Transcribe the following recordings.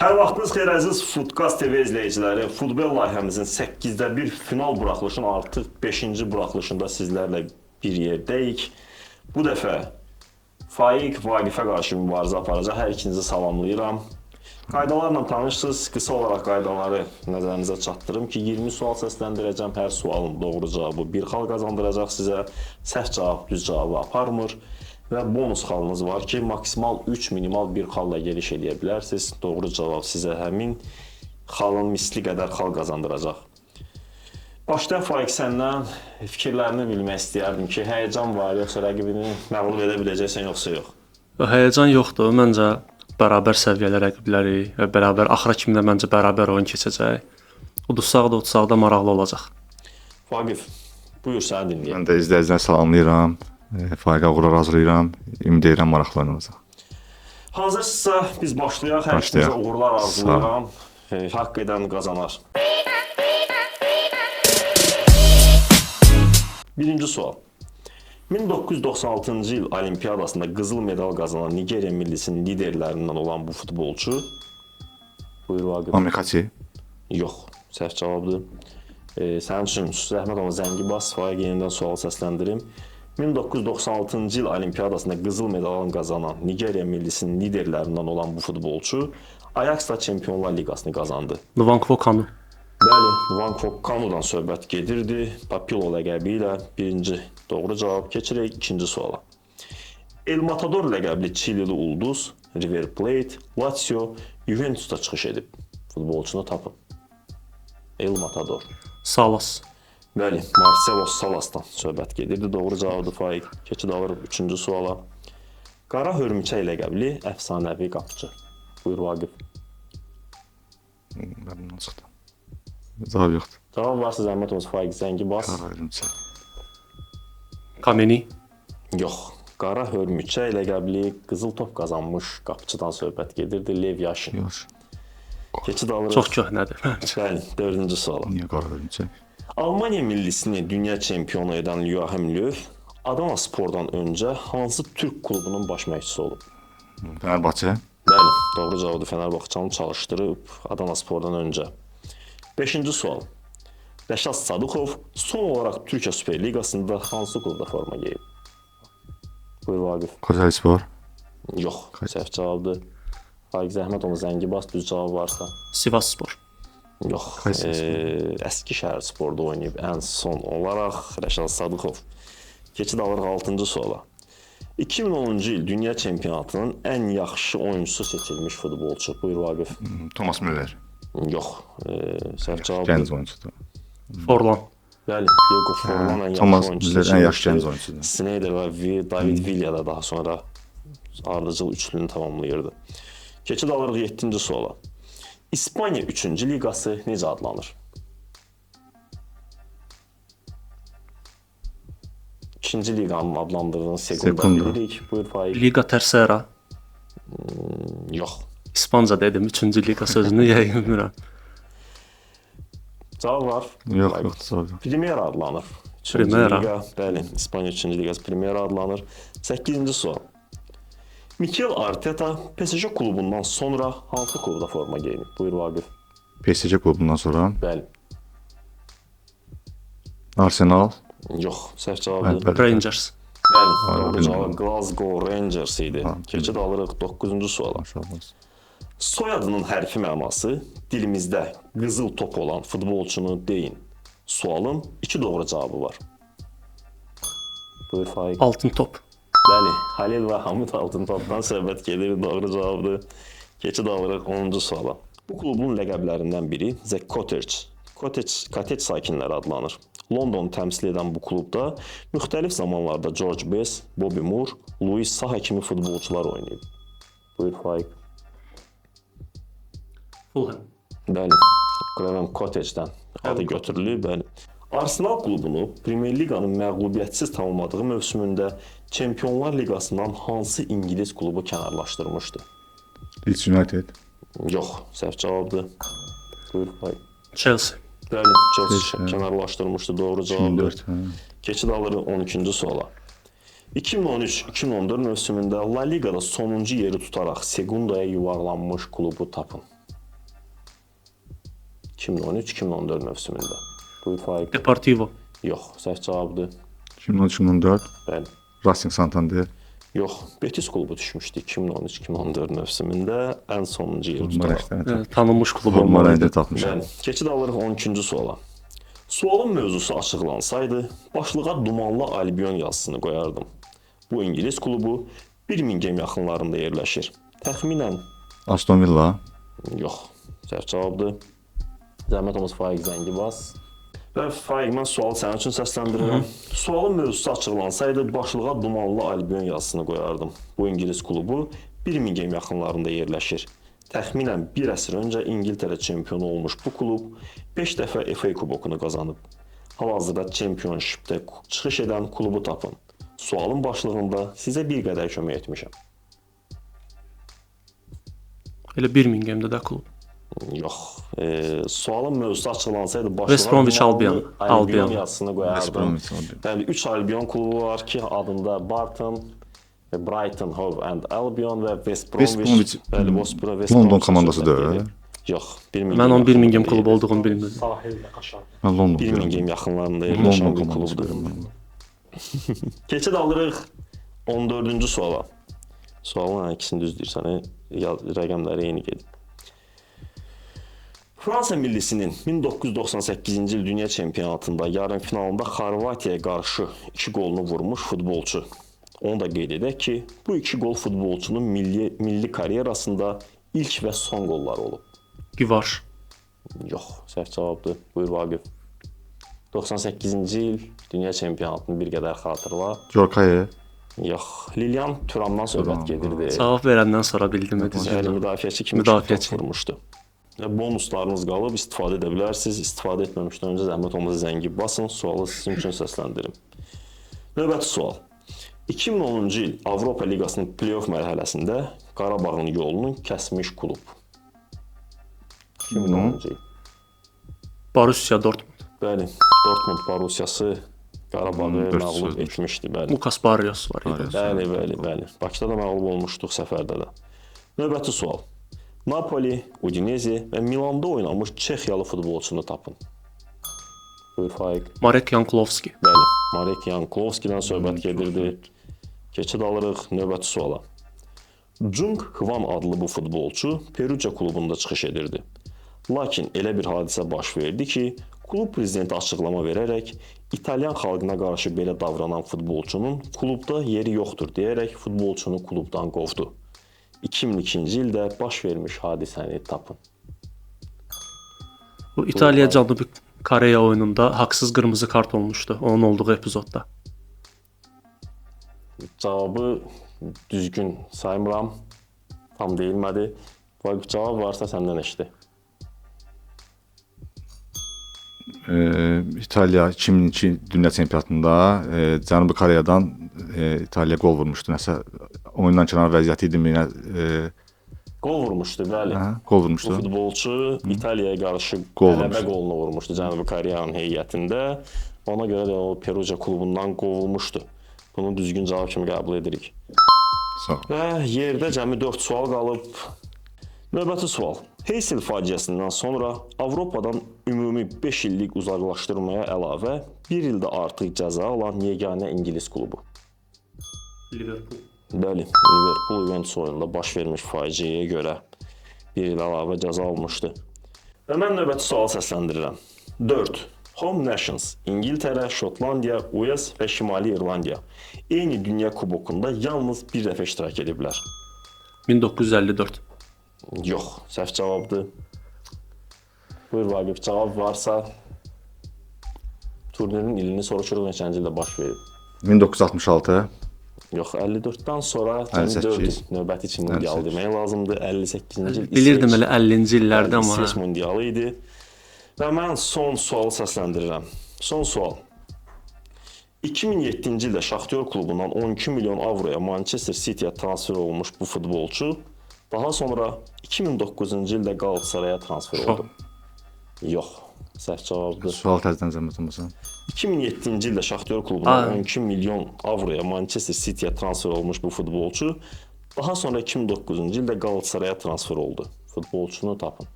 Hər vaxtınız xeyir əziz Foodcast TV izləyiciləri. Futbol layihəmizin 8-də 1 final buraxılışının artıq 5-ci buraxılışında sizlərlə bir yerdəyik. Bu dəfə Faiq Vaqifə qarşı mübarizə aparacaq. Hər ikinizi salamlayıram. Qaydalarla tanışsınız. Qısa olaraq qaydaları nəzərinizə çatdırım ki, 20 sual səsləndirəcəm. Hər sualın doğru cavabı 1 xal qazandıracaq sizə. Səhv cavab düz cavabı aparmır. Və bonus xalınız var ki, maksimal 3, minimal 1 xalla geliş edə bilərsiniz. Doğru cavab sizə həmin xalın misli qədər xal qazandıracaq. Başlayaq Faiq səndən fikirlərini bilmək istəyərdim ki, həyəcan var, yoxsa rəqibini məğlub edə biləcəksən, yoxsa yox? Həyəcan yoxdur. Məncə bərabər səviyyəli rəqibləri və bərabər axıra kimi də məncə bərabər oyun keçəcək. Udursaq da maraqlı olacaq. Vaqif, buyur səni dinləyək. Mən də izləyiciləri salamlayıram. Faiqə uğurlar arzulayıram. Ümid edirəm maraqlı olacaq. Hazırsınızsa biz başlayaq. Hər ikimizə uğurlar arzulayıram. Haqq edən qazanar. Birinci sual. 1996-cı il Olimpiyadasında qızıl medal qazanan Nigeriya millisinin liderlərindən olan bu futbolçu. Buyur Vaqif. Amerikaçı. Yox, səhv cavabdır. Sənin üçün zəhmət olma zəngi bas, Faiq yenidən sual səsləndirim. 1996-cı il Olimpiyadasında qızıl medal qazanan Nigeriya millisinin liderlərindən olan bu futbolçu Ajax-la Çempionlar Liqasını qazandı. Nwankwo Kanu. Bəli, Nwankwo Kanudan söhbət gedirdi. Papilo ləqəbi ilə birinci doğru cavab. Keçirək ikinci suala. El Matador ləqəbli Çilili ulduz River Plate, Lazio, Juventusda çıxış edib. Futbolçunu tapın. El Matador. Salas. Bəli, Marcelo Salasdan söhbət gedirdi. Doğru cavabdır Faiq. Keçid alırıq üçüncü suala. Qara hörümçək ləqəbli əfsanəvi qapıcı. Buyur Vaqif. Məndən çıxdı. Cavab yoxdur. Cavab varsa zəhmət olsun Faiq, zəngi bas. Qara hörümçək. Kameni. Yox. Qara hörümçək ləqəbli qızıl top qazanmış qapıcıdan söhbət gedirdi. Lev Yashin. Yox. Keçid alırıq. Çox köhnədir məncə. Bəli, dördüncü suala. Niyə qara hörümçək? Almaniya millisini dünya çempionu edən Joachim Löw Adana Spordan öncə hansı Türk klubunun baş məşqçisi olub? Fenerbahçe. Bəli, doğru cavabdır. Fenerbahçanı çalışdırıb Adana Spordan öncə. 5-ci sual. Rəşad Sadıqov son olaraq Türkiyə Süper Liqasında hansı klubda forma geyib? Buyur Vaqif. Kocaelispor. Yox, səhv cavabdır. Faiq zəhmət olma zəngi bas, düz cavab varsa. Sivasspor. Yox, Əskişəhər Sporda oynayıb ən son olaraq Rəşad Sadıqov. Keçid alırıq 6-cı suala. 2010-cu il dünya çempionatının ən yaxşı oyuncusu seçilmiş futbolçu. Buyur Vaqif. Thomas Müller. Yox, səhv cavabdır. Gənc oyuncudur. Forlan. Bəli, Diego Forlan ən yaxşı Thomas oyuncusu Müller ən seçilmişdi. yaxşı gənc oyuncudur. Sneijder və David Villa da daha sonra ardıcıl üçlünü tamamlayırdı. Keçid alırıq 7-ci suala. İspaniya 3-cü liqası necə adlanır? İkinci liqanın adlandırdığını Segunda bilirik. Buyur Faiq. Liga Tercera. Yox. İspanca dedim 3-cü liga sözünü yəqin bilmirəm. Cavab var. Yox, yoxdur cavab yox. Primera adlanır. Primera. Liga, bəli, İspaniya 3-cü liqası Primera adlanır. 8-ci sual. Mikel Arteta PSG klubundan sonra hansı klubda forma geyinib? Buyur Vaqif. PSG klubundan sonra Bəli. Arsenal. Yox, səhv cavabdır. Rangers. Bəli, doğru bilmirəm. cavab Glasgow Rangers idi. Keçid alırıq 9-cu suala. Maşallah. Soyadının hərfi mənası dilimizdə qızıl top olan futbolçunu deyin. Sualın 2 doğru cavabı var. Buyur Faiq. Altın top. Bəli, Halil və Hamid Altıntopdan söhbət gedir, doğru cavabdır. Keçid alırıq 10-cu suala. Bu klubun ləqəblərindən biri The Cottage. Cottage sakinləri adlanır. Londonu təmsil edən bu klubda müxtəlif zamanlarda George Best, Bobby Moore, Louis Saha kimi futbolçular oynayıb. Buyur Faiq. Fulham. Bəli, Craven Cottage'dən adı götürülüb. Bəli. Arsenal klubunu Premier Liqanın məğlubiyyətsiz tamamladığı mövsümündə Çempionlar Liqasından hansı İngilis klubu kənarlaşdırmışdı? Leeds United. Yox, səhv cavabdır. Buyur Faiq. Chelsea. Bəli, Chelsea kənarlaşdırmışdı, doğru cavabdır. 24. Keçid alırıq 12-ci suala. 2013-2014 mövsümündə La Liqada sonuncu yeri tutaraq Segundaya yuvarlanmış klubu tapın. 2013-2014 mövsümündə. Buyur Faiq. Deportivo. Yox, səhv cavabdır. 2013-2014 Bəli. Racing Santander. Yox, Betis klubu düşmüşdü 2013-2014 mövsümündə ən sonuncu yer tutaraq. Tanınmış klub Forma olmalıdır. rəngini tapmışam. Bəli. Keçid alırıq 12-ci suala. Sualın mövzusu açıqlansaydı, başlığa Dumanlı Albion yazısını qoyardım. Bu İngilis klubu Birmingham yaxınlarında yerləşir. Təxminən Aston Villa. yox, səhv cavabdır. Zəhmət olmasa Faiq zəngi bas. Və Faiq, mən sualı sənin üçün səsləndirirəm. Sualın mövzusu açıqlansaydı, başlığa Dumanlı Albion yazısını qoyardım. Bu İngilis klubu Birmingham yaxınlarında yerləşir. Təxminən bir əsr öncə İngiltərə çempionu olmuş bu klub 5 dəfə FA kubokunu qazanıb. Hal-hazırda Championshipdə çıxış edən klubu tapın. Sualın başlığında sizə bir qədər kömək etmişəm. Elə Birminghamda da klub. Yox. Sualın mövzusu açıqlansaydı başlığa West Bromwich Dumanlı Albion. Albion yazısını West qoyardım. Bromwich Albion. Bəli, 3 Albion klubu var ki, adında Barton, Brighton Hove and Albion və West Bromwich. Bromwich, Bəli, West London Bromwich komandası söhbət deyil. gedir. Yox, Birmingham. Mən onun Birmingham yaxınlarında klubu olduğunu bilmirdim. Sahildə qaşar. Mən London Birmingham deyirəm. yaxınlarında London yerləşən bir komandası klubdur. deyirəm. Keçid alırıq 14-cü suala. Sualın ikisini düz deyirsən, rəqəmləri eyni gedir. Fransa millisinin 1998-ci il dünya çempionatında yarım finalında Xorvatiyaya qarşı 2 qolunu vurmuş futbolçu. Onu da qeyd edək ki, bu 2 qol futbolçunun milli karyerasında ilk və son qolları olub. Givar. Yox, səhv cavabdır. Buyur Vaqif. 98-ci il dünya çempionatını bir qədər xatırla. Jorkaye. Yox, Lilian Thuramdan söhbət gedirdi. Cavab verəndən sonra bildim Yəni edəcəm. müdafiəçi kimi Müdafiəçi. vurmuşdu. Bonuslarınız qalıb, istifadə edə bilərsiniz. İstifadə etməmişdən öncə zəhmət olmasa zəngi basın, sualı sizin üçün səsləndirim. Növbəti sual. 2010-cu il Avropa Liqasının play-off mərhələsində Qarabağın yolunu kəsmiş klub. 2010-cu il. Borussia Dortmund. Bəli, Dortmund Borussiyası Qarabağı məğlub etmişdi, bəli. Lucas Barrios var idi. Bəli. Bakıda da məğlub olmuşduq, səfərdə də. Növbəti sual. Napoli, Udinese və Milanda oynamış Çexiyalı futbolçunu tapın. Buyur Faiq. Marek Yanklovski. Bəli, Marek Yanklovskidən söhbət gedirdi. Keçid alırıq növbəti suala. Jung Hwan adlı bu futbolçu Perugia klubunda çıxış edirdi. Lakin elə bir hadisə baş verdi ki, klub prezidenti açıqlama verərək İtalyan xalqına qarşı belə davranan futbolçunun klubda yeri yoxdur deyərək futbolçunu klubdan qovdu. 2002-ci ildə baş vermiş hadisəni tapın. Bu İtaliya Cənubi Koreya oyununda haqsız qırmızı kart olmuşdu onun olduğu epizodda. Cavabı düzgün saymıram. Tam deyilmədi. Vaqif, cavab varsa səndən eşidi. İtaliya 2002 dünya çempionatında Cənubi Koreyadan İtaliya qol vurmuşdu. Nəsə oyundan kənar vəziyyəti idimi? Qol vurmuşdu, bəli. Qol Bu vurmuşdu. futbolçu İtaliyaya qarşı Qol qələbə vurmuşdu. qolunu vurmuşdu Cənubi Koreyanın heyətində. Ona görə də o Perugia klubundan qovulmuşdu. Bunu düzgün cavab kimi qəbul edirik. Sağ ol. Və yerdə cəmi 4 sual qalıb. Növbəti sual. Heysel faciəsindən sonra Avropadan ümumi 5 illik uzaqlaşdırmaya əlavə 1 ildə artıq cəza alan yeganə İngilis klubu. Liverpool. Bəli, Liverpool Juventus oyununda baş vermiş faciəyə görə 1 il əlavə cəza almışdı. Və mən növbəti sualı səsləndirirəm. 4. Home Nations, İngiltərə, Şotlandiya, Uels və Şimali İrlandiya eyni dünya kubokunda yalnız bir dəfə iştirak ediblər. 1954. Yox, səhv cavabdır. Buyur Vaqif, cavab varsa turnirin ilini soruşuruq, neçənci ildə baş verib. 1966. Yox, 54-dən sonra 58. 4 il növbəti için mundial demək lazımdır. 58-ci il Bilirdim elə 50-ci illərdə amma. İsveç mundialı idi. Və mən son sualı səsləndirirəm. Son sual. 2007-ci ildə Şaxtyor klubundan 12 milyon avroya Manchester City-yə transfer olmuş bu futbolçu daha sonra 2009-cu ildə Galatasaraya transfer oldu. Yox, səhv cavabdır. Sual təzədən zəhmət olmasa. 2007-ci ildə Şaxtyor klubundan 12 milyon avroya Manchester City-yə transfer olmuş bu futbolçu daha sonra 2009-cu ildə Galatasaraya transfer oldu. Futbolçunu tapın.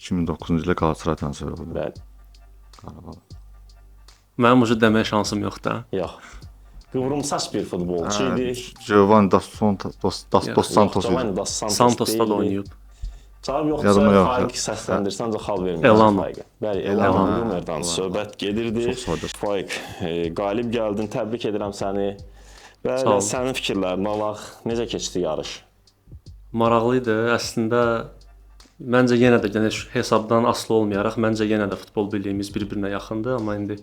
2009-cu ildə Qalatasaray transfer oldu. Bəli. Qarabağa. Mənim ucu deməyə şansım yoxdur. Da. Yox. Qıvrımsaç bir futbolçu idi. Giovanni dos Santos idi. Giovanni dos Santos Santosda da deyildi. oynayıb. Cavab yoxsa Yadıma yox. Faiq səsləndirsən ancaq xal vermir. Elano. Bəli, Elano. Elano Rumerdən söhbət gedirdi. Çox sadə. Faiq, qalib gəldin, təbrik edirəm səni. Və Sağ ol. sənin fikirlərini alaq. Necə keçdi yarış? Maraqlı idi. Əslində məncə yenə də hesabdan asılı olmayaraq məncə yenə də futbol billiyimiz bir-birinə yaxındır, amma indi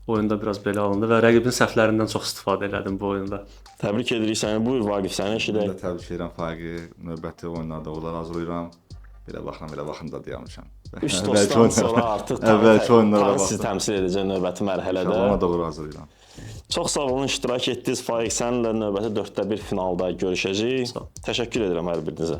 oyunda biraz belə alındı və rəqibin səhvlərindən çox istifadə elədim bu oyunda. Təbrik edirik səni. Buyur Vaqif, səni Mən eşidək. də təbrik edirəm Faiqi. Növbəti oyunlarda onlara hazırlayıram. Belə baxın da deyəmişəm. 3 dostdan sonra artıq əvvəlki oyunlara sizi baxdım. təmsil edəcək növbəti mərhələdə. Ona da olur hazırlayıram. Çox sağ olun, iştirak etdiniz. Faiq, səninlə növbəti 4-də 1 finalda görüşəcəyik. Sağ ol. Təşəkkür edirəm hər birinizə.